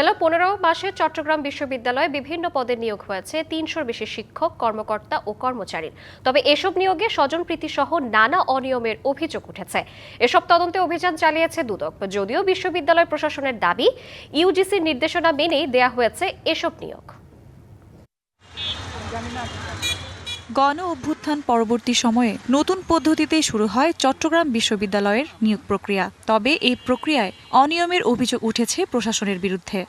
গেল ১৫ মাসে চট্টগ্রাম বিশ্ববিদ্যালয়ে বিভিন্ন পদে নিয়োগ হয়েছে ৩০০-র বেশি শিক্ষক, কর্মকর্তা ও কর্মচারীর। তবে এসব নিয়োগে স্বজনপ্রীতি সহ নানা অনিয়মের অভিযোগ উঠেছে। এসব তদন্তে অভিযান চালিয়েছে দুদক। যদিও বিশ্ববিদ্যালয় প্রশাসনের দাবি, ইউজিসির নির্দেশনা মেনেই দেয়া হয়েছে এসব নিয়োগ। গণ অভ্যুত্থান পরবর্তী সময়ে নতুন পদ্ধতিতে শুরু হয় চট্টগ্রাম বিশ্ববিদ্যালয়ের নিয়োগ প্রক্রিয়া। তবে এই প্রক্রিয়ায় অনিয়মের অভিযোগ উঠেছে প্রশাসনের বিরুদ্ধে।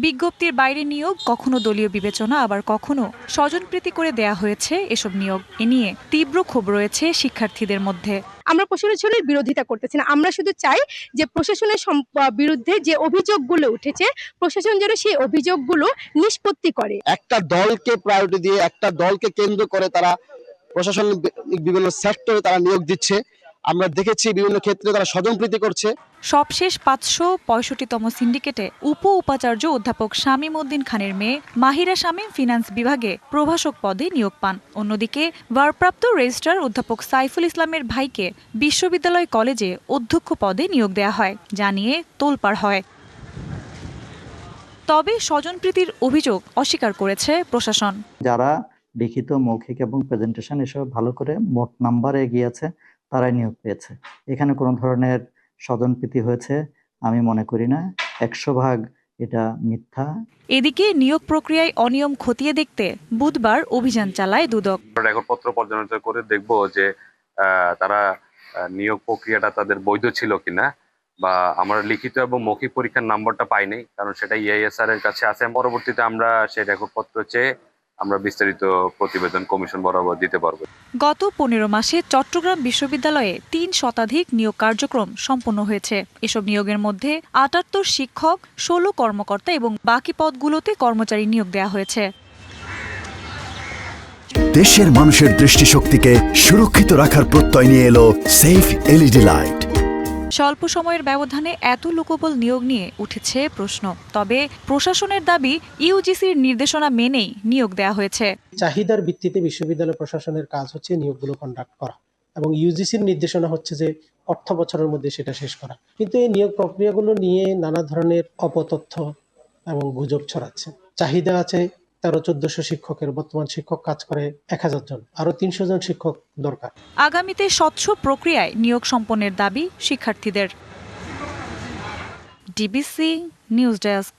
বিজ্ঞপ্তির বাইরে নিয়োগ, কখনো দলীয় বিবেচনা, আবার কখনো স্বজনপ্রীতি করে দেয়া হয়েছে এসব নিয়োগ। এ নিয়ে তীব্র ক্ষোভ রয়েছে শিক্ষার্থীদের মধ্যে। আমরা প্রশাসনের বিরোধিতা করতেছি না, আমরা শুধু চাই যে প্রশাসনের বিরুদ্ধে যে অভিযোগগুলো উঠেছে প্রশাসন যেন সেই অভিযোগগুলো নিষ্পত্তি করে। একটা দলকে প্রায়োরিটি দিয়ে, একটা দলকে কেন্দ্র করে তারা প্রশাসন বিভিন্ন সেক্টরে তারা নিয়োগ দিচ্ছে। আমরা দেখেছি বিভিন্ন ক্ষেত্রে তারা স্বজনপ্রীতি করছে। সবশেষ ৫৬৫তম সিন্ডিকেটে উপাচার্য অধ্যাপক শামীম উদ্দিন খানের মেয়ে মাহিরা শামীম ফিন্যান্স বিভাগে প্রভাষক পদে নিয়োগ পান। অন্যদিকে ভারপ্রাপ্ত রেজিস্ট্রার অধ্যাপক সাইফুল ইসলামের ভাইকে বিশ্ববিদ্যালয় কলেজে অধ্যক্ষ পদে নিয়োগ দেয়া হয়, যা নিয়ে তোলপাড় হয়। তবে স্বজনপ্রীতির অভিযোগ অস্বীকার করেছে প্রশাসন। যারা লিখিত, মৌখিক এবং প্রেজেন্টেশন এসব ভালো করে মোট নাম্বারে এগিয়ে আছে তারাই নিয়োগ পেয়েছে। এখানে কোনো ধরনের স্বজনপ্রীতি হয়েছে আমি মনে করি না। ১০০% এটা মিথ্যা। এদিকে নিয়োগ প্রক্রিয়ায় অনিয়ম খতিয়ে দেখতে বুধবার অভিযান চালায় দুদক। রেকর্ডপত্র পর্যালোচনা করে দেখব যে তারা নিয়োগ প্রক্রিয়াটা তাদের বৈধ ছিল কিনা, বা আমরা লিখিত এবং মৌখিক পরীক্ষার নাম্বারটা পাইনি, কারণ সেটা ইআইএসআর এর কাছে আছে। পরবর্তীতে আমরা সেই রেকর্ডপত্র চেয়ে আমরা বিস্তারিত প্রতিবেদন কমিশন বরাবর দিতে পারবো। গত ১৫ মাসে চট্টগ্রাম বিশ্ববিদ্যালয়ে ৩ শতাধিক নিয়োগ কার্যক্রম সম্পন্ন হয়েছে। এসব নিয়োগের মধ্যে ৭৮ শিক্ষক, ১৬ কর্মকর্তা এবং বাকি পদগুলোতে কর্মচারী নিয়োগ দেওয়া হয়েছে। দেশের মানুষের দৃষ্টিশক্তিকে সুরক্ষিত রাখার প্রত্যয় নিয়ে এলো সেফ এলইডি লাইট। স্বল্প সময়ের ব্যবধানে এত লোকবল নিয়োগ নিয়ে উঠেছে প্রশ্ন। তবে প্রশাসনের দাবি, ইউজিসির নির্দেশনা মেনেই নিয়োগ দেওয়া হয়েছে। চাহিদার ভিত্তিতে বিশ্ববিদ্যালয় প্রশাসনের কাজ হচ্ছে নিয়োগগুলো কন্ডাক্ট করা, এবং ইউজিসির নির্দেশনা হচ্ছে যে অর্থ বছরের মধ্যে সেটা শেষ করা। কিন্তু এই নিয়োগ প্রক্রিয়াগুলো নিয়ে নানা ধরনের অপতথ্য এবং গুজব ছড়াচ্ছে। চাহিদা আছে ১৩-১৪০০ শিক্ষকের, বর্তমান শিক্ষক কাজ করে ১০০০ জন, আরো ৩০০ জন শিক্ষক দরকার। আগামীতে স্বচ্ছ প্রক্রিয়ায় নিয়োগ সম্পন্নের দাবি শিক্ষার্থীদের। DBC news desk.